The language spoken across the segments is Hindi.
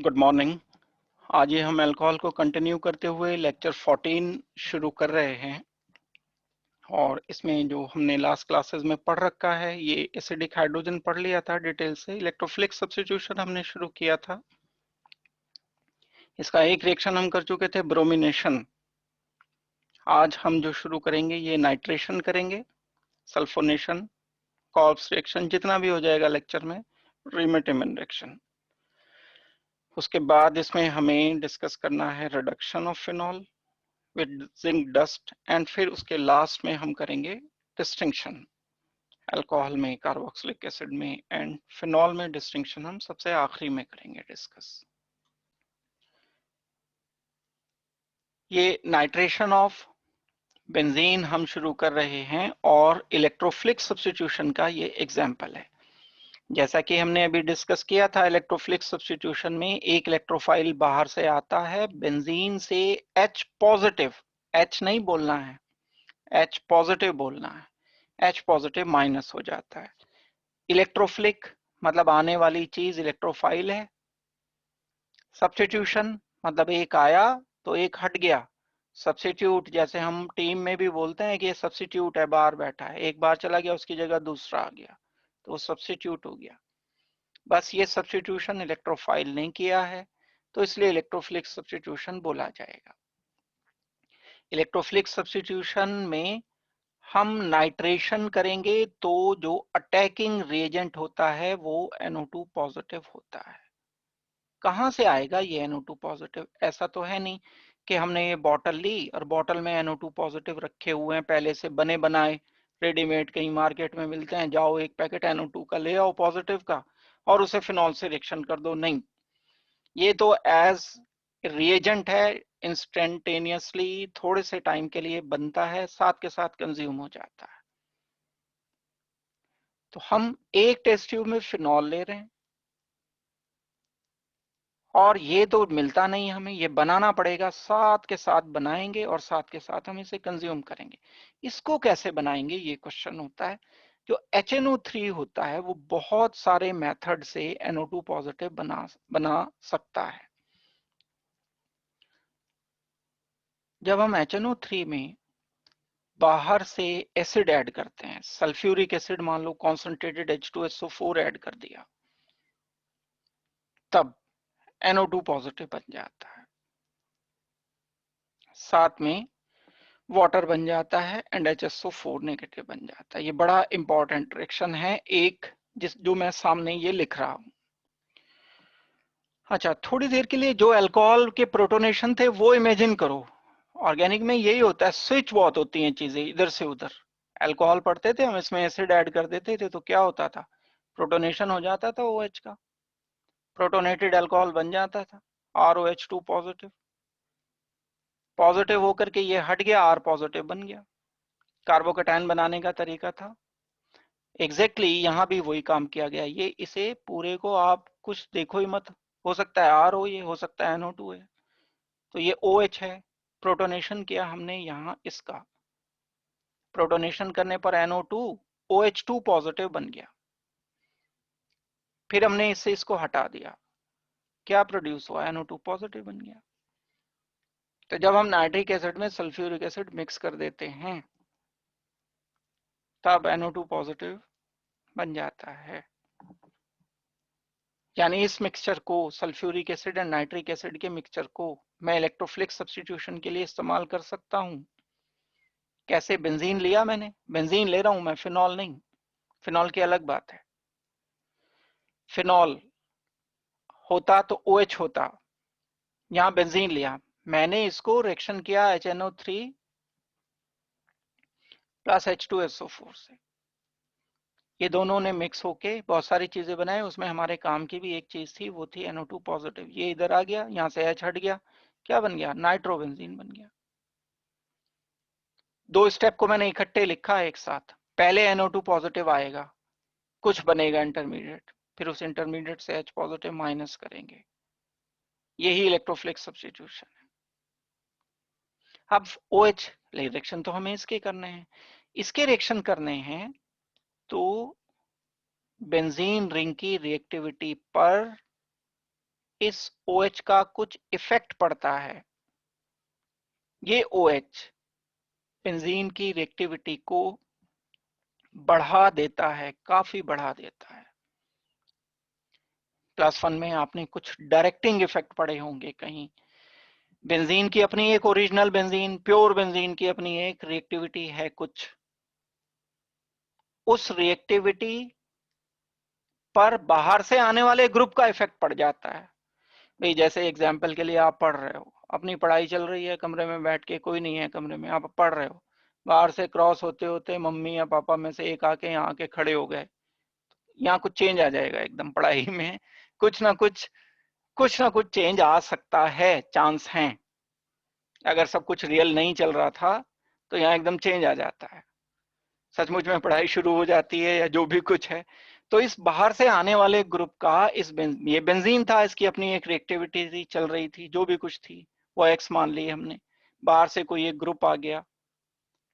Good morning. आज ये हम अल्कोहल को कंटिन्यू करते हुए लेक्चर 14 शुरू कर रहे हैं और इसमें जो हमने लास्ट क्लासेस में पढ़ रखा है ये एसिडिक हाइड्रोजन पढ़ लिया था डिटेल से। इलेक्ट्रोफिलिक सब्स्टिट्यूशन हमने शुरू किया था। इसका एक रिएक्शन हम कर चुके थे, ब्रोमिनेशन। आज हम जो शुरू करेंगे ये नाइट्रेशन करेंगे, सल्फोनेशन, कॉल्ब्स रिएक्शन, जितना भी हो जाएगा लेक्चर में, रीमेटिमन रिएक्शन। उसके बाद इसमें हमें डिस्कस करना है reduction of phenol with zinc dust and फिर उसके लास्ट में हम करेंगे डिस्टिंक्शन, अल्कोहल में, कार्बोक्सिलिक एसिड में एंड फिनॉल में डिस्टिंक्शन हम सबसे आखिरी में करेंगे डिस्कस। ये नाइट्रेशन ऑफ बेंजीन हम शुरू कर रहे हैं और इलेक्ट्रोफिलिक सब्स्टिट्यूशन का ये एग्जाम्पल है। जैसा कि हमने अभी डिस्कस किया था, इलेक्ट्रोफिलिक सब्स्टिट्यूशन में एक इलेक्ट्रोफाइल बाहर से आता है, बेंजीन से H पॉजिटिव, H नहीं बोलना है, H पॉजिटिव बोलना है, H पॉजिटिव माइनस हो जाता है। इलेक्ट्रोफिलिक मतलब आने वाली चीज इलेक्ट्रोफाइल है। सब्स्टिट्यूशन मतलब एक आया तो एक हट गया। सब्स्टिट्यूट जैसे हम टीम में भी बोलते हैं कि ये सब्स्टिट्यूट है, बाहर बैठा है, एक बार चला गया उसकी जगह दूसरा आ गया तो वो सब्स्टिट्यूट हो गया। बस ये सब्स्टिट्यूशन इलेक्ट्रोफाइल ने किया है तो इसलिए इलेक्ट्रोफिलिक सब्स्टिट्यूशन बोला जाएगा। इलेक्ट्रोफिलिक सब्स्टिट्यूशन में हम नाइट्रेशन करेंगे तो जो अटैकिंग रिएजेंट होता है वो NO2 पॉजिटिव होता है। कहां से आएगा ये NO2 पॉजिटिव? ऐसा तो है नहीं कि हमने ये बॉटल ली और बॉटल में NO2 पॉजिटिव रखे हुए हैं पहले से बने बनाए, रेडीमेड कहीं मार्केट में मिलते हैं, जाओ एक पैकेट NO2 का ले आओ पॉजिटिव का और उसे फिनॉल से रिएक्शन कर दो। नहीं, ये तो एज रिएजेंट है, इंस्टेंटेनियसली थोड़े से टाइम के लिए बनता है, साथ के साथ कंज्यूम हो जाता है। तो हम एक टेस्ट ट्यूब में फिनॉल ले रहे हैं और ये तो मिलता नहीं हमें, ये बनाना पड़ेगा, साथ के साथ बनाएंगे और साथ के साथ हम इसे कंज्यूम करेंगे। इसको कैसे बनाएंगे ये क्वेश्चन होता है। जो HNO3 होता है वो बहुत सारे मेथड से NO2 पॉजिटिव बना सकता है। जब हम HNO3 में बाहर से एसिड ऐड करते हैं, सल्फ्यूरिक एसिड मान लो कॉन्सेंट्रेटेड H2SO4 ऐड कर दिया, तब NO2 पॉजिटिव बन जाता है, साथ में वाटर बन जाता है एंड HSO4 नेगेटिव बन जाता है। ये बड़ा इंपॉर्टेंट रिएक्शन है एक, जो मैं सामने ये लिख रहा हूं। अच्छा, थोड़ी देर के लिए जो अल्कोहल के प्रोटोनेशन थे वो इमेजिन करो। ऑर्गेनिक में यही होता है, स्विच बहुत होती हैं चीजें इधर से उधर। अल्कोहल पढ़ते थे हम, इसमें एसिड ऐड कर देते थे तो क्या होता था, प्रोटोनेशन हो जाता था OH का, प्रोटोनेटेड अल्कोहल बन जाता था ROH2 पॉजिटिव। पॉजिटिव होकर के ये हट गया, R पॉजिटिव बन गया। कार्बोकेटायन बनाने का तरीका था एग्जैक्टली यहाँ भी वही काम किया गया। ये इसे पूरे को आप कुछ देखो ही मत, हो सकता है R हो, ये हो सकता है NO2 है, तो ये OH है। प्रोटोनेशन किया हमने यहाँ इसका, प्रोटोनेशन करने पर NO2 OH2 पॉजिटिव बन गया। फिर हमने इससे इसको हटा दिया, क्या प्रोड्यूस हुआ, NO2 पॉजिटिव बन गया। तो जब हम नाइट्रिक एसिड में सल्फ्यूरिक एसिड मिक्स कर देते हैं तब NO2 पॉजिटिव बन जाता है। यानी इस मिक्सचर को, sulphuric acid and nitric acid के मिक्सचर को मैं इलेक्ट्रोफिलिक सब्स्टिट्यूशन के लिए इस्तेमाल कर सकता हूं। कैसे? बेंजीन लिया मैंने, बेंजीन ले रहा हूं मैं, फिनॉल नहीं। फिनॉल की अलग बात है। फिनॉल होता तो OH होता, यहां बेंजीन लिया मैंने, इसको रिएक्शन किया HNO3 प्लस H2SO4 से, ये दोनों ने मिक्स होके बहुत सारी चीजें बनाई। उसमें हमारे काम की भी एक चीज थी, वो थी NO2 पॉजिटिव। ये इधर आ गया, यहां से H हट गया, क्या बन गया, नाइट्रोबेंजीन बन गया। दो स्टेप को मैंने इकट्ठे लिखा है एक साथ। पहले NO2 पॉजिटिव आएगा, कुछ बनेगा इंटरमीडिएट, फिर उस इंटरमीडिएट से H पॉजिटिव माइनस करेंगे। यही इलेक्ट्रोफिलिक सब्स्टिट्यूशन है। अब OH रिएक्शन तो हमें इसके करने हैं, इसके रिएक्शन करने हैं तो बेंजीन रिंग की रिएक्टिविटी पर इस OH का कुछ इफेक्ट पड़ता है। ये OH बेंजीन की रिएक्टिविटी को बढ़ा देता है, काफी बढ़ा देता है। क्लास 1 में आपने कुछ डायरेक्टिंग इफेक्ट पढ़े होंगे कहीं। बेंजीन की अपनी एक ओरिजिनल बेंजीन, प्योर बेंजीन की अपनी एक रिएक्टिविटी है कुछ, उस रिएक्टिविटी पर बाहर से आने वाले ग्रुप का इफेक्ट पड़ जाता है। भाई जैसे एग्जाम्पल के लिए आप पढ़ रहे हो, अपनी पढ़ाई चल रही है, कमरे में बैठ के, कोई नहीं है कमरे में, आप पढ़ रहे हो, बाहर से क्रॉस होते होते मम्मी या पापा में से एक आके यहाँ आके खड़े हो गए, यहाँ कुछ चेंज आ जाएगा एकदम पढ़ाई में, कुछ ना कुछ चेंज आ सकता है, चांस है। अगर सब कुछ रियल नहीं चल रहा था तो यहाँ एकदम चेंज आ जाता है, सचमुच में पढ़ाई शुरू हो जाती है या जो भी कुछ है। तो इस बाहर से आने वाले ग्रुप का ये बेंजीन था, इसकी अपनी एक रिएक्टिविटी थी, चल रही थी, जो भी कुछ थी वो एक्स मान ली हमने। बाहर से कोई एक ग्रुप आ गया,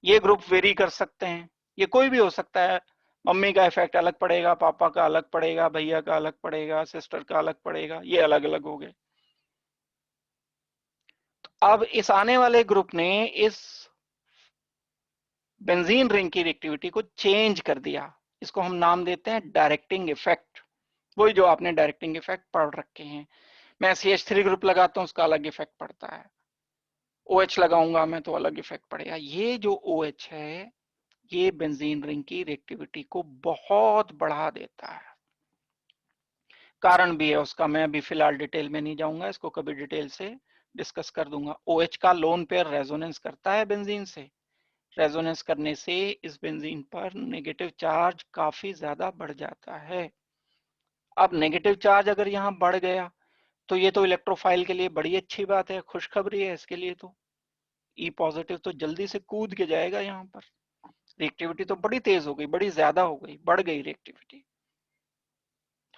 ये ग्रुप वेरी कर सकते हैं, ये कोई भी हो सकता है, मम्मी का इफेक्ट अलग पड़ेगा, पापा का अलग पड़ेगा, भैया का अलग पड़ेगा, सिस्टर का अलग पड़ेगा, ये अलग अलग हो गए। तो अब इस आने वाले ग्रुप ने इस बेंजीन रिंग की रिएक्टिविटी को चेंज कर दिया, इसको हम नाम देते हैं डायरेक्टिंग इफेक्ट। वही जो आपने डायरेक्टिंग इफेक्ट पढ़ रखे हैं। मैं CH3 ग्रुप लगाता हूं, उसका अलग इफेक्ट पड़ता है, OH लगाऊंगा मैं तो अलग इफेक्ट पड़ेगा। ये जो OH है ये बेंजीन रिंग की रिएक्टिविटी को बहुत बढ़ा देता है। कारण भी है उसका, मैं अभी फिलहाल डिटेल में नहीं जाऊंगा, इसको कभी डिटेल से डिस्कस कर दूंगा। OH का लोन पेयर रेजोनेंस करता है बेंजीन से, रेजोनेंस करने से इस बेंजीन पर नेगेटिव चार्ज काफी ज्यादा बढ़ जाता है। अब नेगेटिव चार्ज अगर यहाँ बढ़ गया तो ये तो इलेक्ट्रोफाइल के लिए बड़ी अच्छी बात है, खुशखबरी है इसके लिए। तो E पॉजिटिव तो जल्दी से कूद के जाएगा, यहाँ पर रिएक्टिविटी तो बड़ी तेज हो गई, बड़ी ज्यादा हो गई, बढ़ गई रिएक्टिविटी।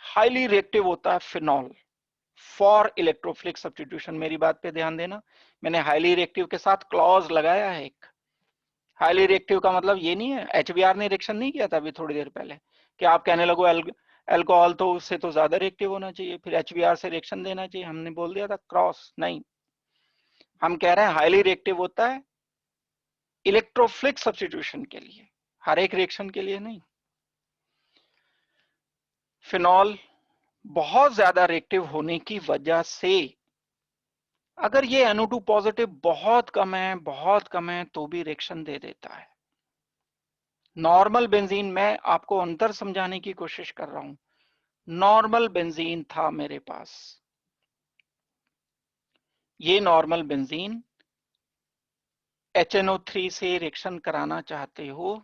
हाईली रिएक्टिव होता है फिनॉल फॉर इलेक्ट्रोफिलिक सब्स्टिट्यूशन। मेरी बात पे ध्यान देना, मैंने हाईली रिएक्टिव के साथ क्लॉज लगाया है एक। हाईली रिएक्टिव का मतलब ये नहीं है, HBr ने रिएक्शन नहीं किया था अभी थोड़ी देर पहले कि आप कहने लगो अल्कोहल तो उससे तो ज्यादा रिएक्टिव होना चाहिए, फिर HBr से रिएक्शन देना चाहिए, हमने बोल दिया था क्रॉस नहीं। हम कह रहे हैं हाईली रिएक्टिव होता है इलेक्ट्रोफिलिक सब्स्टिट्यूशन के लिए, हर एक रिएक्शन के लिए नहीं। फिनॉल बहुत ज्यादा रिएक्टिव होने की वजह से अगर ये NO2 पॉजिटिव बहुत कम है तो भी रिएक्शन दे देता है। नॉर्मल बेंजीन, मैं आपको अंतर समझाने की कोशिश कर रहा हूं, नॉर्मल बेंजीन था मेरे पास, ये नॉर्मल बेंजीन HNO3 से रिएक्शन कराना चाहते हो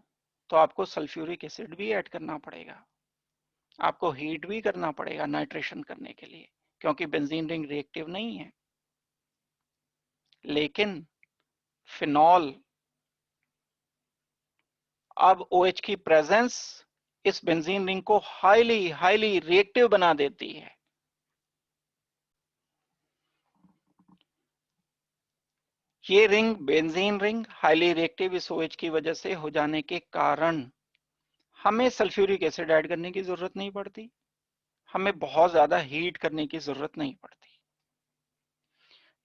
तो आपको सल्फ्यूरिक एसिड भी ऐड करना पड़ेगा, आपको हीट भी करना पड़ेगा नाइट्रेशन करने के लिए, क्योंकि बेंजीन रिंग रिएक्टिव नहीं है। लेकिन फिनॉल अब OH की प्रेजेंस इस बेंजीन रिंग को हाईली रिएक्टिव बना देती है। ये ring, benzene ring highly reactive इस OH की वजह से हो जाने के कारण हमें सल्फ्यूरिक एसिड ऐड करने की जरूरत नहीं पड़ती, हमें बहुत ज्यादा हीट करने की जरूरत नहीं पड़ती।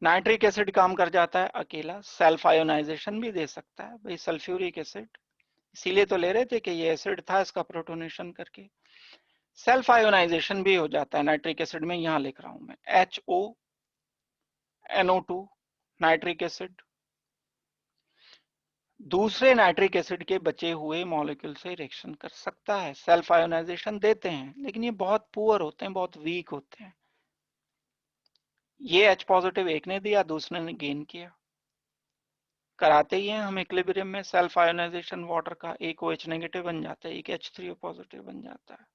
नाइट्रिक एसिड काम कर जाता है अकेला, सेल्फ आयोनाइजेशन भी दे सकता है भाई सल्फ्यूरिक एसिड, इसीलिए तो ले रहे थे कि ये एसिड था, इसका प्रोटोनेशन करके सेल्फ आयोनाइजेशन भी हो जाता है नाइट्रिक एसिड में। यहां लिख रहा हूं मैं HONO2 नाइट्रिक एसिड दूसरे नाइट्रिक एसिड के बचे हुए मॉलिक्यूल से रिएक्शन कर सकता है, सेल्फ आयोनाइजेशन देते हैं, लेकिन ये बहुत पुअर होते हैं, बहुत वीक होते हैं। ये H पॉजिटिव एक ने दिया, दूसरे ने गेन किया, कराते ही हैं हम इक्विलिब्रियम में सेल्फ आयोनाइजेशन वाटर का, एक OH नेगेटिव बन जाता है, एक H3O पॉजिटिव बन जाता है।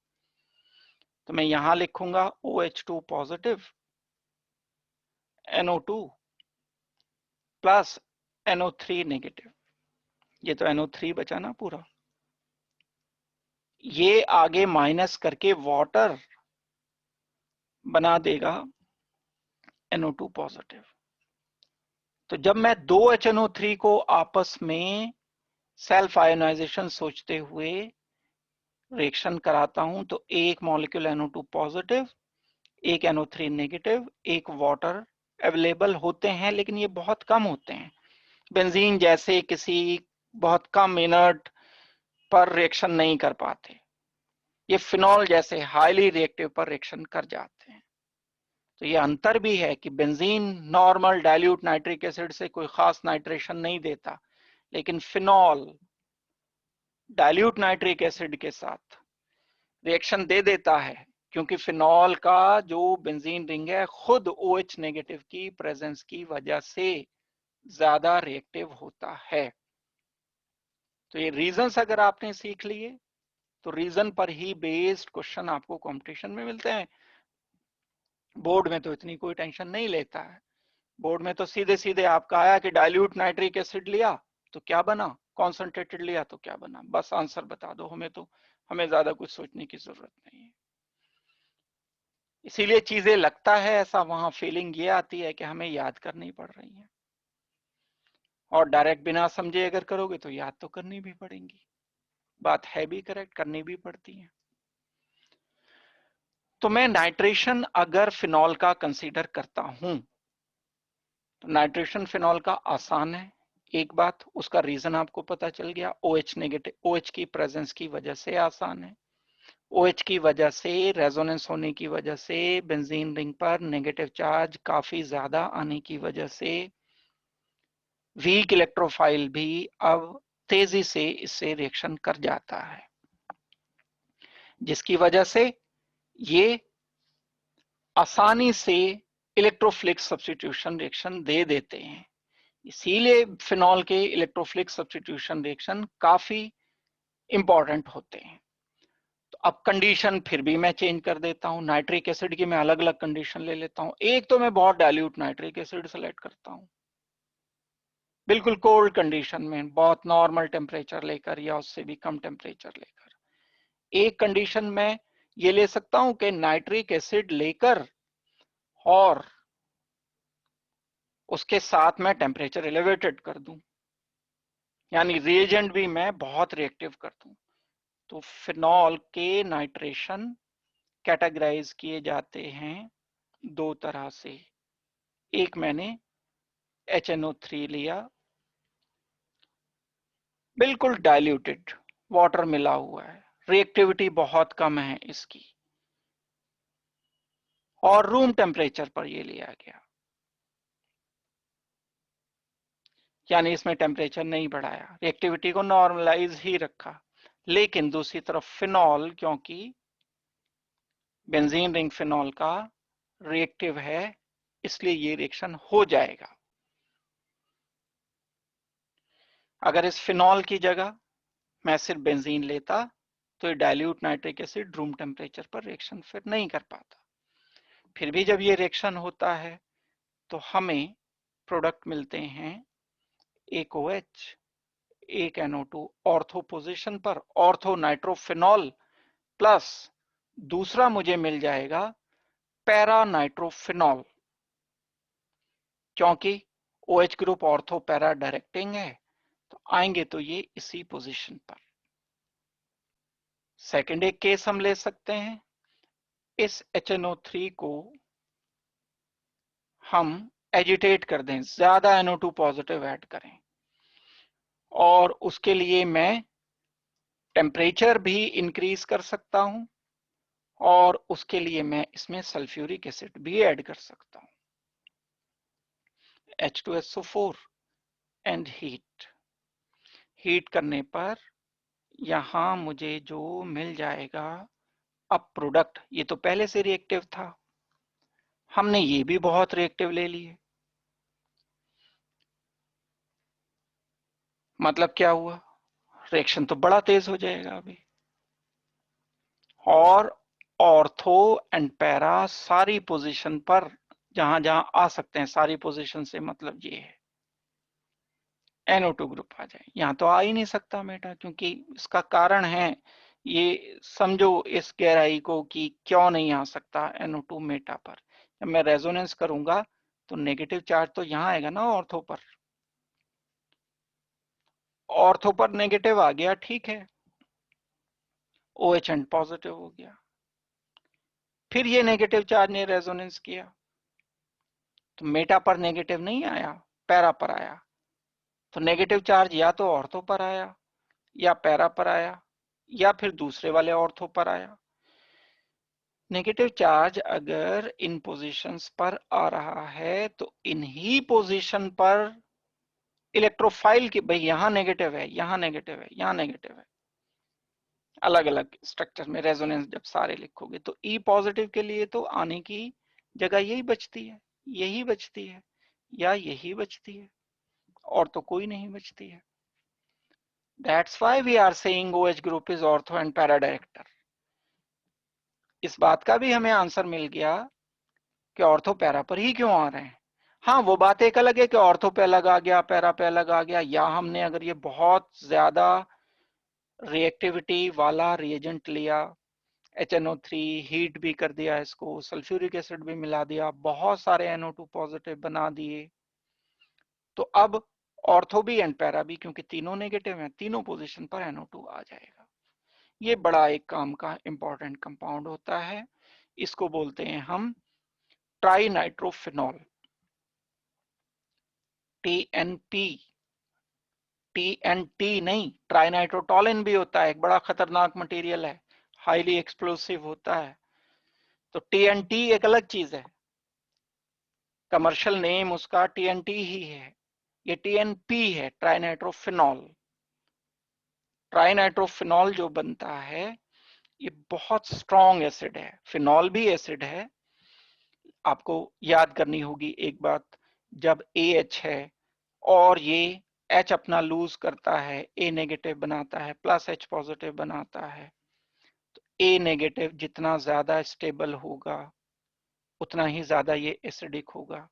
तो मैं यहां लिखूंगा OH2 positive NO2 plus NO3 negative, ये तो NO3 बचा ना पूरा, ये आगे माइनस करके वाटर बना देगा NO2 पॉजिटिव। तो जब मैं दो HNO3 को आपस में सेल्फ आयोनाइजेशन सोचते हुए रिएक्शन कराता हूं तो एक मॉलिक्यूल NO2 पॉजिटिव, एक NO3 नेगेटिव, एक वाटर अवेलेबल होते हैं, लेकिन ये बहुत कम होते हैं। बेंजीन जैसे किसी बहुत कम इनर्ट पर रिएक्शन नहीं कर पाते, ये फिनॉल जैसे हाईली रिएक्टिव पर रिएक्शन कर जाते हैं। तो ये अंतर भी है कि benzene normal dilute nitric acid से कोई खास नाइट्रेशन नहीं देता, लेकिन फिनॉल डाइल्यूट नाइट्रिक एसिड के साथ रिएक्शन दे देता है, क्योंकि फिनॉल का जो बेंजीन रिंग है खुद OH नेगेटिव की प्रेजेंस की वजह से ज्यादा रिएक्टिव होता है। तो ये रीजंस अगर आपने सीख लिए तो रीजन पर ही बेस्ड क्वेश्चन आपको कंपटीशन में मिलते हैं। बोर्ड में तो इतनी कोई टेंशन नहीं लेता है। बोर्ड में तो सीधे सीधे आपका आया कि डाइल्यूट नाइट्रिक एसिड लिया तो क्या बना, कॉन्सेंट्रेटेड लिया तो क्या बना, बस आंसर बता दो हमें, तो हमें ज्यादा कुछ सोचने की जरूरत नहीं है। इसीलिए चीजें लगता है ऐसा, वहां फीलिंग ये आती है कि हमें याद करनी पड़ रही है, और डायरेक्ट बिना समझे अगर करोगे तो याद तो करनी भी पड़ेंगी। बात है भी करेक्ट, करनी भी पड़ती है। तो मैं नाइट्रेशन अगर फिनॉल का कंसीडर करता हूं तो नाइट्रेशन फिनॉल का आसान है। एक बात, उसका रीजन आपको पता चल गया, OH नेगेटिव, OH की प्रेजेंस की वजह से आसान है। OH की वजह से, रेजोनेंस होने की वजह से, बेंजीन रिंग पर नेगेटिव चार्ज काफी ज्यादा आने की वजह से वीक इलेक्ट्रोफाइल भी अब तेजी से इससे रिएक्शन कर जाता है, जिसकी वजह से ये आसानी से इलेक्ट्रोफिलिक सब्स्टिट्यूशन रिएक्शन दे देते हैं। इसीलिए फिनॉल के इलेक्ट्रोफिलिक सब्स्टिट्यूशन रिएक्शन काफी इंपॉर्टेंट होते हैं। तो अब कंडीशन फिर भी मैं चेंज कर देता हूं, नाइट्रिक एसिड की मैं अलग अलग कंडीशन ले लेता हूं। एक तो मैं बहुत डाइल्यूट नाइट्रिक एसिड सेलेक्ट करता हूं, बिल्कुल कोल्ड कंडीशन में, बहुत नॉर्मल टेम्परेचर लेकर या उससे भी कम टेम्परेचर लेकर। एक कंडीशन में ये ले सकता हूं कि नाइट्रिक एसिड लेकर और उसके साथ मैं टेम्परेचर एलिवेटेड कर दूं, यानी रिएजेंट भी मैं बहुत रिएक्टिव कर दूं। तो फिनॉल के नाइट्रेशन कैटेगराइज किए जाते हैं दो तरह से। एक मैंने HNO3 लिया, बिल्कुल डाइल्यूटेड, वाटर मिला हुआ है, रिएक्टिविटी बहुत कम है इसकी, और रूम टेम्परेचर पर ये लिया गया, यानी इसमें टेम्परेचर नहीं बढ़ाया, रिएक्टिविटी को नॉर्मलाइज ही रखा। लेकिन दूसरी तरफ फिनॉल, क्योंकि बेंजीन रिंग फिनॉल का रिएक्टिव है, इसलिए ये रिएक्शन हो जाएगा। अगर इस फिनॉल की जगह मैं सिर्फ बेंजीन लेता तो ये dilute nitric acid room temperature पर रिएक्शन फिर नहीं कर पाता। फिर भी जब ये रिएक्शन होता है तो हमें प्रोडक्ट मिलते हैं, एक OH, एक NO2 ऑर्थो पोजीशन पर, ऑर्थो नाइट्रोफिनॉल, प्लस दूसरा मुझे मिल जाएगा पैरा नाइट्रोफिनॉल, क्योंकि OH group ortho para directing है तो आएंगे तो ये इसी पोजीशन पर। सेकंड एक केस हम ले सकते हैं, इस HNO3 को हम एजिटेट कर दें, ज्यादा NO2 पॉजिटिव ऐड करें, और उसके लिए मैं टेम्परेचर भी इंक्रीज कर सकता हूं, और उसके लिए मैं इसमें सल्फ्यूरिक एसिड भी ऐड कर सकता हूं, H2SO4 एंड हीट करने पर यहां मुझे जो मिल जाएगा, अब प्रोडक्ट, ये तो पहले से रिएक्टिव था, हमने ये भी बहुत रिएक्टिव ले लिए, मतलब क्या हुआ, रिएक्शन तो बड़ा तेज हो जाएगा अभी। और ऑर्थो एंड पैरा सारी पोजीशन पर जहां जहां आ सकते हैं, सारी पोजीशन से मतलब ये है NO2 ग्रुप आ जाए। यहां तो आ ही नहीं सकता मेटा, क्योंकि इसका कारण है, ये समझो इस गहराई को कि क्यों नहीं आ सकता NO2 मेटा पर। जब मैं रेजोनेंस करूंगा तो नेगेटिव चार्ज तो यहां आएगा ना ऑर्थो पर, ऑर्थो पर नेगेटिव आ गया, ठीक है, OH एंड पॉजिटिव हो गया। फिर ये नेगेटिव चार्ज ने रेजोनेंस किया, तो मेटा पर नेगेटिव नहीं आया, पैरा पर आया। तो नेगेटिव चार्ज या तो ऑर्थो पर आया, या पैरा पर आया, या फिर दूसरे वाले ऑर्थो पर आया। नेगेटिव चार्ज अगर इन पोजीशंस पर आ रहा है तो इन्हीं पोजीशन पर इलेक्ट्रोफाइल की, भाई यहां नेगेटिव है, यहां नेगेटिव है, यहां नेगेटिव है, अलग अलग स्ट्रक्चर में रेजोनेंस जब सारे लिखोगे तो ई पॉजिटिव के लिए तो आने की जगह यही बचती है, यही बचती है, या यही बचती है, और तो कोई नहीं बचती है। That's why we are saying OH group is ortho and para director. इस बात का भी हमें आंसर मिल गया कि ऑर्थो पैरा पर ही क्यों आ रहे हैं। हाँ, वो बात एक अलग है कि ऑर्थो पे अलग आ गया, पैरा पे अलग आ गया, या हमने अगर ये बहुत ज्यादा रिएक्टिविटी वाला रिएजेंट लिया, HNO3 हीट भी कर दिया, इसको सल्फ्यूरिक एसिड भी मिला दिया, बहुत सारे NO2 पॉजिटिव बना दिए, तो अब ऑर्थो भी एंड पैरा भी, क्योंकि तीनों नेगेटिव हैं, तीनों पोजीशन पर NO2 आ जाएगा। ये बड़ा एक काम का इंपॉर्टेंट कंपाउंड होता है, इसको बोलते हैं हम ट्राई नाइट्रोफिनॉल, TNP। TNT नहीं, ट्राई नाइट्रोटोलिन भी होता है, एक बड़ा खतरनाक मटेरियल है, हाईली एक्सप्लोसिव होता है। तो TNT एक अलग चीज है, कमर्शियल नेम उसका TNT ही है। ये TNP है, ट्राइनाइट्रोफिनॉल। ट्राइनाइट्रोफिनॉल जो बनता है ये बहुत स्ट्रॉन्ग एसिड है, फिनॉल भी एसिड है। आपको याद करनी होगी एक बात, जब AH है और ये H अपना लूज करता है, A नेगेटिव बनाता है, प्लस H पॉजिटिव बनाता है, तो A नेगेटिव जितना ज्यादा स्टेबल होगा उतना ही ज्यादा ये एसिडिक होगा।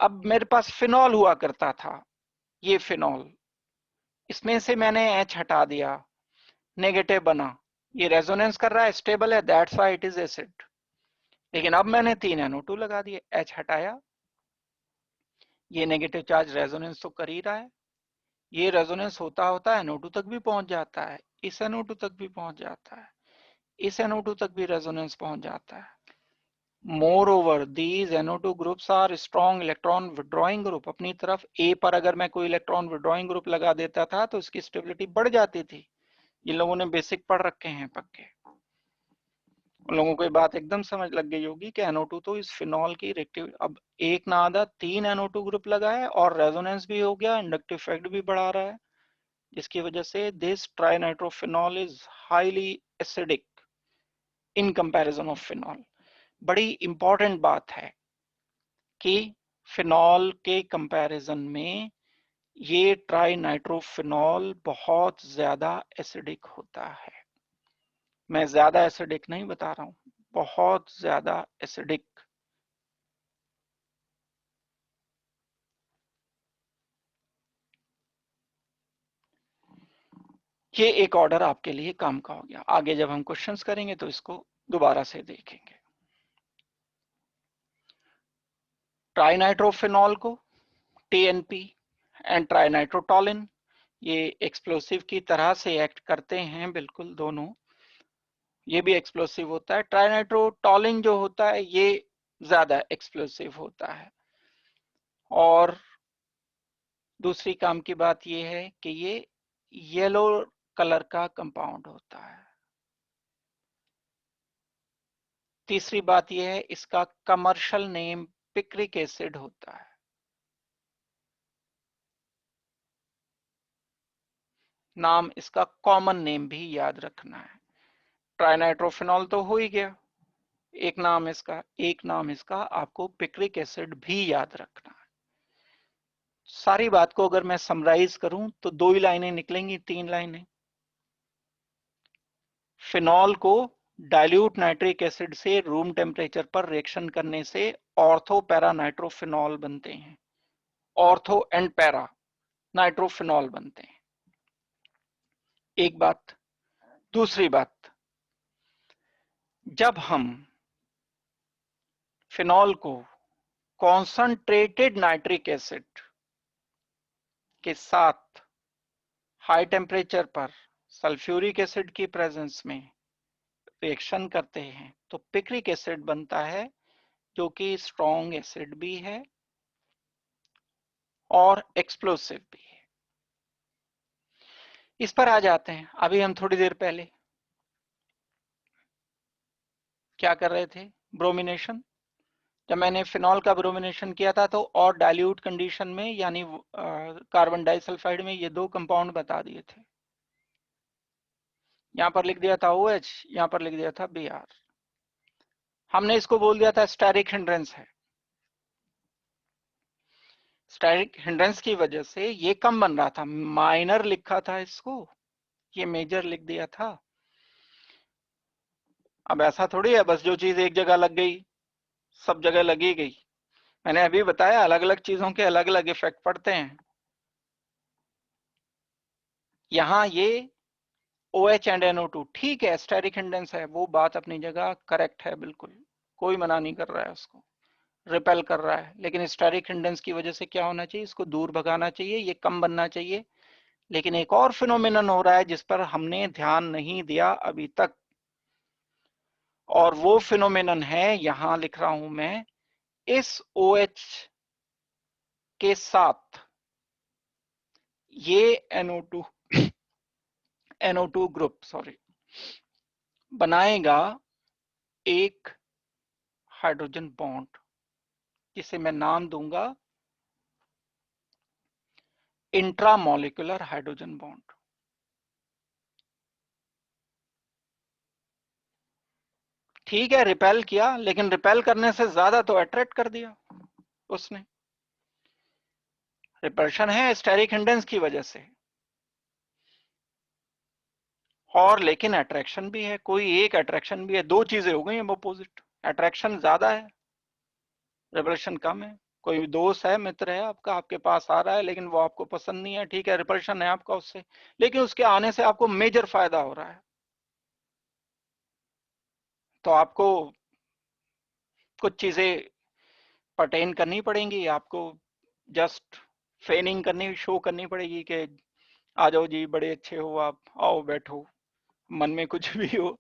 अब मेरे पास फिनॉल हुआ करता था, ये फिनॉल, इसमें से मैंने H हटा दिया, नेगेटिव बना, ये रेजोनेंस कर रहा है, स्टेबल है, that's why it is acid. लेकिन अब मैंने 3 NO2 लगा दिए, H हटाया, ये नेगेटिव चार्ज रेजोनेंस तो कर ही रहा है, ये रेजोनेंस होता होता NO2 तक भी पहुंच जाता है, इस NO2 तक भी पहुंच जाता है, इस NO2 तक भी रेजोनेंस पहुंच जाता है। Moreover, these NO2 groups are strong electron withdrawing group। अपनी तरफ A पर अगर मैं कोई इलेक्ट्रॉन withdrawing ग्रुप लगा देता था तो इसकी स्टेबिलिटी बढ़ जाती थी। ये लोगों ने बेसिक पढ़ रखे हैं पक्के, उन लोगों को ये बात एकदम समझ लग गई होगी कि NO2 तो इस फिनॉल की रिएक्टिव, अब एक ना आधा 3 NO2 ग्रुप लगा है और रेजोनेंस भी हो गया, इंडक्टिव इफेक्ट भी बढ़ा रहा है, जिसकी वजह से this trinitrophenol is highly acidic in comparison of phenol. बड़ी इंपॉर्टेंट बात है कि फिनॉल के कंपैरिजन में ये ट्राइनाइट्रोफिनॉल बहुत ज्यादा एसिडिक होता है। मैं ज्यादा एसिडिक नहीं बता रहा हूं, बहुत ज्यादा एसिडिक। ये एक ऑर्डर आपके लिए काम का हो गया, आगे जब हम क्वेश्चंस करेंगे तो इसको दोबारा से देखेंगे। ट्राइनाइट्रोफिनॉल को TNP एंड ट्राइनाइट्रोटोलिन, ये एक्सप्लोसिव की तरह से एक्ट करते हैं, बिल्कुल दोनों, ये भी एक्सप्लोसिव होता है। ट्राइनाइट्रोटोलिन जो होता है ये ज्यादा एक्सप्लोसिव होता है, और दूसरी काम की बात ये है कि ये येलो कलर का कंपाउंड होता है। तीसरी बात यह है इसका कमर्शियल नेम पिक्रिक एसिड होता है। नाम इसका कॉमन नेम भी याद रखना है। ट्राइनाइट्रोफिनॉल तो हो ही गया एक नाम इसका, एक नाम इसका आपको पिक्रिक एसिड भी याद रखना है। सारी बात को अगर मैं समराइज करूं तो 2 ही लाइनें निकलेंगी, 3 लाइनें। फिनॉल को डाइल्यूट नाइट्रिक एसिड से रूम टेम्परेचर पर रिएक्शन करने से ऑर्थो पैरा नाइट्रोफिनॉल बनते हैं, ऑर्थो एंड पैरा नाइट्रोफिनॉल बनते हैं, एक बात। दूसरी बात, जब हम फिनॉल को कॉन्संट्रेटेड नाइट्रिक एसिड के साथ हाई टेम्परेचर पर सल्फ्यूरिक एसिड की प्रेजेंस में रिएक्शन करते हैं तो पिक्रिक एसिड बनता है, जो कि स्ट्रॉन्ग एसिड भी है और एक्सप्लोसिव भी है। इस पर आ जाते हैं। अभी हम थोड़ी देर पहले क्या कर रहे थे? ब्रोमिनेशन। जब मैंने फिनॉल का ब्रोमिनेशन किया था तो और डाइल्यूट कंडीशन में, यानी कार्बन डाइसल्फाइड में, ये दो कंपाउंड बता दिए थे। यहां पर लिख दिया था OH, यहां पर लिख दिया था Br। हमने इसको बोल दिया था स्टेरिक हिंड्रेंस है। स्टेरिक हिंड्रेंस की वजह से ये कम बन रहा था, माइनर लिखा था इसको, ये मेजर लिख दिया था। अब ऐसा थोड़ी है बस जो चीज एक जगह लग गई सब जगह लगी गई। मैंने अभी बताया अलग अलग चीजों के अलग अलग इफेक्ट पड़ते हैं। यहाँ ये OH एंड NO2 ठीक है, स्टेरिक हिंड्रेंस है, वो बात अपनी जगह करेक्ट है, बिल्कुल कोई मना नहीं कर रहा है, उसको रिपेल कर रहा है। लेकिन स्टेरिक हिंड्रेंस की वजह से क्या होना चाहिए? इसको दूर भगाना चाहिए, ये कम बनना चाहिए। लेकिन एक और फिनोमिनन हो रहा है जिस पर हमने ध्यान नहीं दिया अभी तक, और वो फिनोमिनन है, यहां लिख रहा हूं मैं, इस OH के साथ ये NO2 ग्रुप बनाएगा एक हाइड्रोजन बॉन्ड, जिसे मैं नाम दूंगा इंट्रामोलिकुलर हाइड्रोजन बॉन्ड। ठीक है, रिपेल किया, लेकिन रिपेल करने से ज्यादा तो अट्रैक्ट कर दिया उसने। रिपल्शन है स्टेरिक हिंड्रेंस की वजह से, और लेकिन अट्रैक्शन भी है, कोई एक अट्रैक्शन भी है। दो चीजें हो गई अब अपोजिट, अट्रैक्शन ज्यादा है, रिपल्शन कम है। कोई दोस्त है, मित्र है आपका, आपके पास आ रहा है लेकिन वो आपको पसंद नहीं है, ठीक है, रिपल्शन है आपका उससे, लेकिन उसके आने से आपको मेजर फायदा हो रहा है। तो आपको कुछ चीजें पर्टेन करनी पड़ेंगी, आपको जस्ट फेनिंग करनी, शो करनी पड़ेगी कि आ जाओ जी, बड़े अच्छे हो आप, आओ बैठो, मन में कुछ भी हो।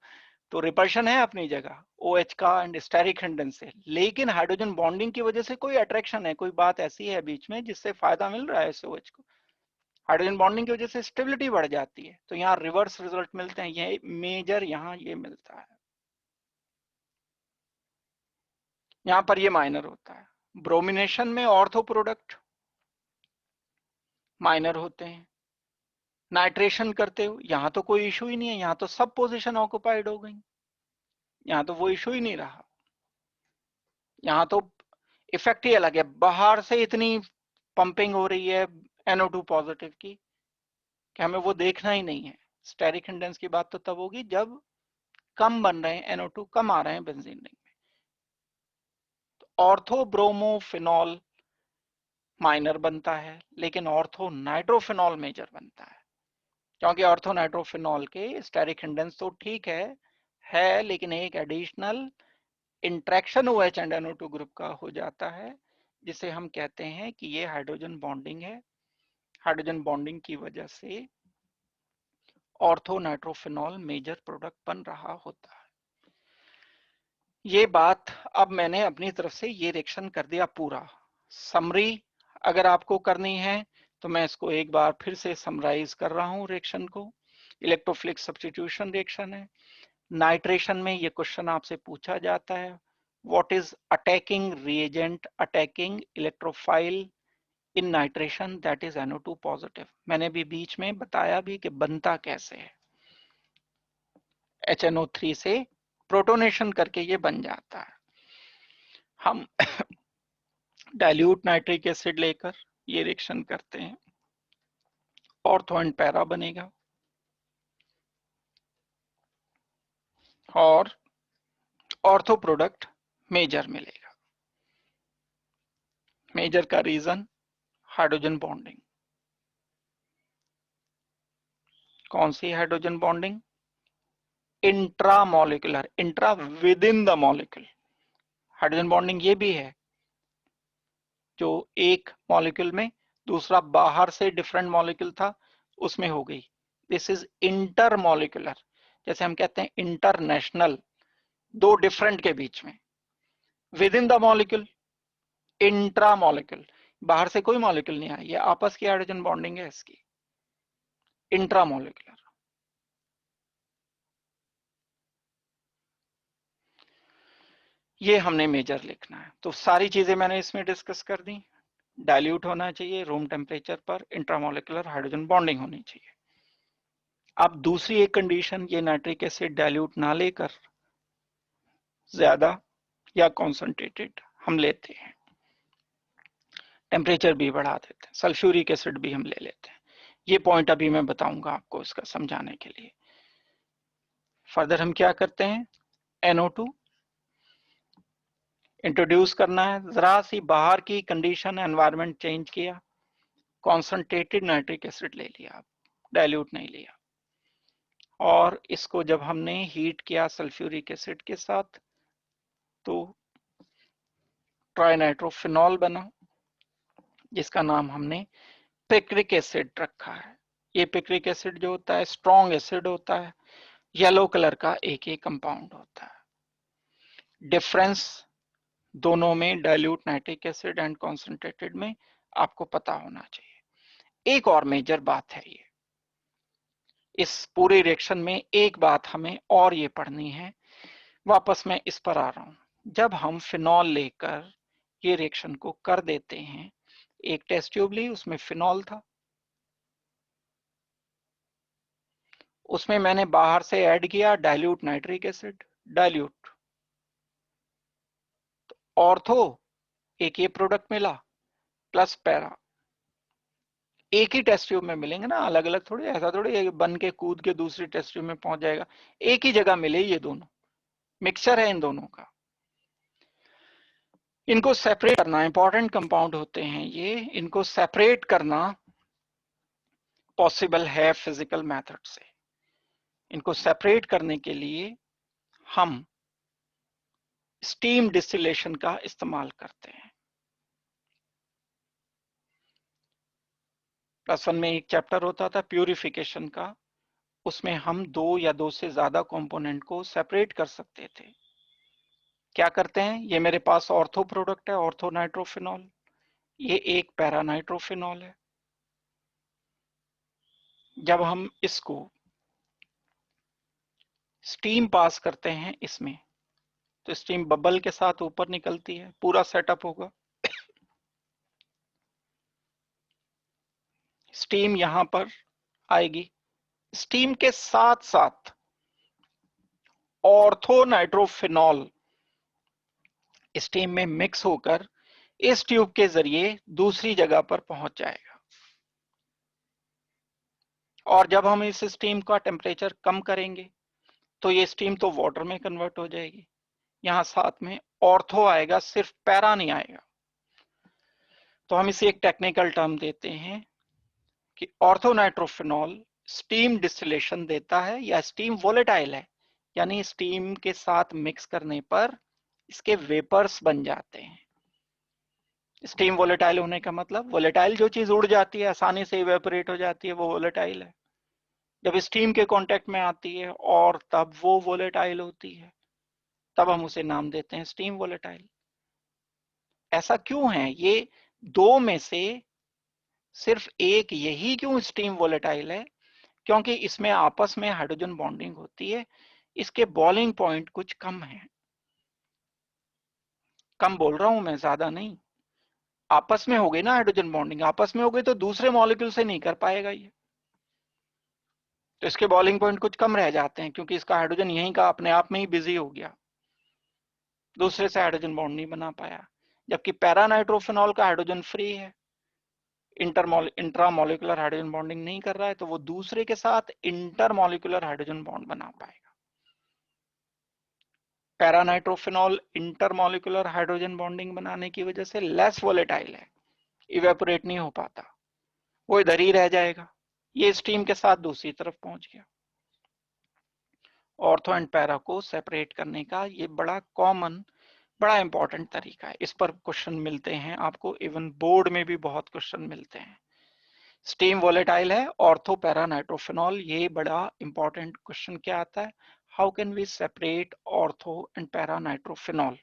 तो रिपल्शन है अपनी जगह OH का एंड स्टेरिक हिंड्रेंस से, लेकिन हाइड्रोजन बॉन्डिंग की वजह से कोई अट्रैक्शन है, कोई बात ऐसी है बीच में जिससे फायदा मिल रहा है इस OH को। हाइड्रोजन बॉन्डिंग की वजह से स्टेबिलिटी बढ़ जाती है, तो यहाँ रिवर्स रिजल्ट मिलते हैं, ये मेजर यहाँ ये मिलता है, यहाँ पर ये माइनर होता है। ब्रोमिनेशन में ऑर्थो प्रोडक्ट माइनर होते हैं। नाइट्रेशन करते हो, यहाँ तो कोई इशू ही नहीं है, यहाँ तो सब पोजीशन ऑक्युपाइड हो गई, यहाँ तो वो इशू ही नहीं रहा। यहाँ तो इफेक्ट ही अलग है, बाहर से इतनी पंपिंग हो रही है NO2 पॉजिटिव की कि हमें वो देखना ही नहीं है। स्टेरिक हिंड्रेंस की बात तो तब होगी जब कम बन रहे हैं, NO2 कम आ रहे हैं बेंजीन रिंग में। तो ऑर्थो ब्रोमोफिनॉल माइनर बनता है, लेकिन ऑर्थो नाइट्रोफिनॉल मेजर बनता है, क्योंकि ऑर्थो नाइट्रोफिनॉल के स्टेरिक हिंड्रेंस तो ठीक है लेकिन एक additional interaction OH and NO2 group का हो जाता है, जिसे हम कहते हैं कि ये हाइड्रोजन बॉन्डिंग है। हाइड्रोजन बॉन्डिंग की वजह से ऑर्थो नाइट्रोफिनॉल मेजर प्रोडक्ट बन रहा होता है। ये बात अब मैंने अपनी तरफ से ये रिएक्शन कर दिया पूरा। समरी अगर आपको करनी है तो मैं इसको एक बार फिर से समराइज कर रहा हूं रिएक्शन को। इलेक्ट्रोफिलिक सब्स्टिट्यूशन रिएक्शन है। नाइट्रेशन में ये क्वेश्चन आपसे पूछा जाता है, what is attacking reagent attacking electrophile in nitration, that is NO2 positive. मैंने भी बीच में बताया भी कि बनता कैसे है, HNO3 से प्रोटोनेशन करके ये बन जाता है। हम डाइल्यूट नाइट्रिक एसिड लेकर ये रिएक्शन करते हैं, ऑर्थो एंड पैरा बनेगा और ऑर्थो प्रोडक्ट मेजर मिलेगा। मेजर का रीजन हाइड्रोजन बॉन्डिंग। कौन सी hydrogen bonding? Intramolecular, intra within the molecule. Hydrogen bonding ये भी है जो एक मॉलिक्यूल में, दूसरा बाहर से डिफरेंट मॉलिक्यूल था उसमें हो गई। दिस इज इंटरमॉलिकुलर, जैसे हम कहते हैं इंटरनेशनल, दो डिफरेंट के बीच में, with in the molecule, intra molecule, बाहर से कोई मॉलिक्यूल नहीं आया, ये आपस की हाइड्रोजन बॉन्डिंग है इसकी, इंट्रा मॉलिक्यूलर। ये हमने मेजर लिखना है। तो सारी चीजें मैंने इसमें डिस्कस कर दी। डाइल्यूट होना चाहिए रूम टेम्परेचर पर, इंट्रामोलिकुलर हाइड्रोजन बॉन्डिंग होनी चाहिए। अब दूसरी एक कंडीशन, ये नाइट्रिक एसिड डाइल्यूट ना लेकर ज्यादा या कॉन्सेंट्रेटेड हम लेते हैं, टेम्परेचर भी बढ़ा देते हैं, सल्फ्यूरिक एसिड भी हम ले लेते हैं। ये पॉइंट अभी मैं बताऊंगा आपको इसका समझाने के लिए। फर्दर हम क्या करते हैं, NO2 इंट्रोड्यूस करना है, जरा सी बाहर की कंडीशन एनवायरनमेंट चेंज किया, कॉन्सेंट्रेटेड नाइट्रिक एसिड ले लिया, डाइल्यूट नहीं लिया, और इसको जब हमने हीट किया सल्फ्यूरिक एसिड के साथ तो ट्राइनाइट्रोफिनॉल बना, जिसका नाम हमने पिक्रिक एसिड रखा है। ये पिक्रिक एसिड जो होता है स्ट्रॉन्ग एसिड होता है, येलो कलर का एक एक कंपाउंड होता है। डिफरेंस दोनों में, dilute nitric acid and concentrated में, आपको पता होना चाहिए। एक और मेजर बात है ये, इस पूरे रिएक्शन में एक बात हमें और ये पढ़नी है, वापस मैं इस पर आ रहा हूं। जब हम फिनॉल लेकर ये रिएक्शन को कर देते हैं, एक टेस्ट ट्यूब ली, उसमें फिनॉल था, उसमें मैंने बाहर से ऐड किया dilute nitric acid, dilute, ortho एक ये प्रोडक्ट मिला प्लस पैरा, एक ही टेस्ट ट्यूब में मिलेंगे ना, अलग अलग थोड़ी, ऐसा थोड़ी बन के कूद के दूसरी टेस्ट ट्यूब में पहुंच जाएगा, एक ही जगह मिले ये दोनों, मिक्सचर है इन दोनों का। इनको सेपरेट करना, इंपॉर्टेंट कंपाउंड होते हैं ये, इनको सेपरेट करना पॉसिबल है फिजिकल मेथड से। इनको सेपरेट करने के लिए हम स्टीम डिस्टिलेशन का इस्तेमाल करते हैं। +1 में एक चैप्टर होता था प्यूरिफिकेशन का, उसमें हम दो या दो से ज्यादा कंपोनेंट को सेपरेट कर सकते थे। क्या करते हैं, ये मेरे पास ऑर्थो प्रोडक्ट है, ऑर्थो नाइट्रोफिनॉल, ये एक पैरा नाइट्रोफिनॉल है। जब हम इसको स्टीम पास करते हैं इसमें, तो स्टीम बबल के साथ ऊपर निकलती है, पूरा सेटअप होगा, स्टीम यहां पर आएगी, स्टीम के साथ साथ ऑर्थो नाइट्रोफिनॉल स्टीम में मिक्स होकर इस ट्यूब के जरिए दूसरी जगह पर पहुंच जाएगा। और जब हम इस स्टीम का टेम्परेचर कम करेंगे तो ये स्टीम तो वाटर में कन्वर्ट हो जाएगी, यहां साथ में ऑर्थो आएगा, सिर्फ पैरा नहीं आएगा। तो हम इसे एक टेक्निकल टर्म देते हैं कि ऑर्थो नाइट्रोफिनॉल स्टीम डिस्टिलेशन देता है या स्टीम वोलेटाइल है, यानी स्टीम के साथ मिक्स करने पर इसके वेपर्स बन जाते हैं। स्टीम वोलेटाइल होने का मतलब, वोलेटाइल जो चीज उड़ जाती है, आसानी से इवेपोरेट हो जाती है, वो वोलेटाइल है। जब स्टीम के कांटेक्ट में आती है और तब वो वोलेटाइल होती है, तब हम उसे नाम देते हैं स्टीम वोलेटाइल। ऐसा क्यों है, ये दो में से सिर्फ एक यही क्यों स्टीम वोलेटाइल है, क्योंकि इसमें आपस में हाइड्रोजन बॉन्डिंग होती है, इसके बॉइलिंग पॉइंट कुछ कम है। कम बोल रहा हूं मैं, ज्यादा नहीं। आपस में हो गई ना हाइड्रोजन बॉन्डिंग, आपस में हो गई तो दूसरे मॉलिक्यूल से नहीं कर पाएगा ये, तो इसके बॉइलिंग पॉइंट कुछ कम रह जाते हैं, क्योंकि इसका हाइड्रोजन यहीं का अपने आप में ही बिजी हो गया, दूसरे से हाइड्रोजन बॉन्ड नहीं बना पाया। जबकि पैरा नाइट्रोफिनॉल का हाइड्रोजन फ्री है, इंट्रामोलिकुलर हाइड्रोजन बॉन्डिंग नहीं कर रहा है, तो वो दूसरे के साथ इंटरमोलिकुलर हाइड्रोजन बॉन्ड बना पाएगा। Para nitrophenol intermolecular hydrogen bonding बनाने की वजह से लेस वोलेटाइल है, इवेपोरेट नहीं हो पाता, वो इधर ही रह जाएगा, ये स्टीम के साथ दूसरी तरफ पहुंच गया। ऑर्थो एंड पैरा को सेपरेट करने का ये बड़ा कॉमन, बड़ा इंपॉर्टेंट तरीका है। इस पर क्वेश्चन मिलते हैं आपको, इवन बोर्ड में भी बहुत क्वेश्चन मिलते हैं। स्टीम वोलेटाइल है, ऑर्थो पैरा नाइट्रोफिनॉल। ये बड़ा इंपॉर्टेंट क्वेश्चन क्या आता है, how can we separate ortho and para nitrophenol?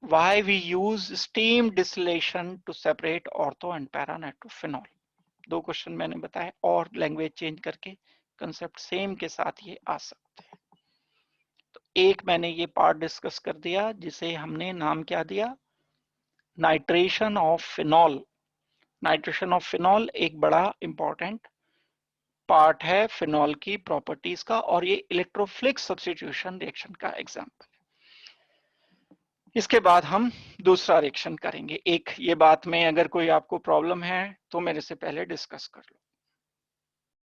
Why we use steam distillation to separate ortho and para nitrophenol? दो क्वेश्चन मैंने बताए, और लैंग्वेज चेंज करके कंसेप्ट सेम के साथ ये आ सकते हैं। तो एक मैंने ये पार्ट डिस्कस कर दिया जिसे हमने नाम क्या दिया, nitration of phenol. Nitration of phenol एक बड़ा इंपॉर्टेंट पार्ट है फिनॉल की प्रॉपर्टीज का, और ये इलेक्ट्रोफिलिक सब्स्टिट्यूशन रिएक्शन का एग्जांपल है। इसके बाद हम दूसरा रिएक्शन करेंगे। एक ये बात में अगर कोई आपको प्रॉब्लम है तो मेरे से पहले डिस्कस कर लो।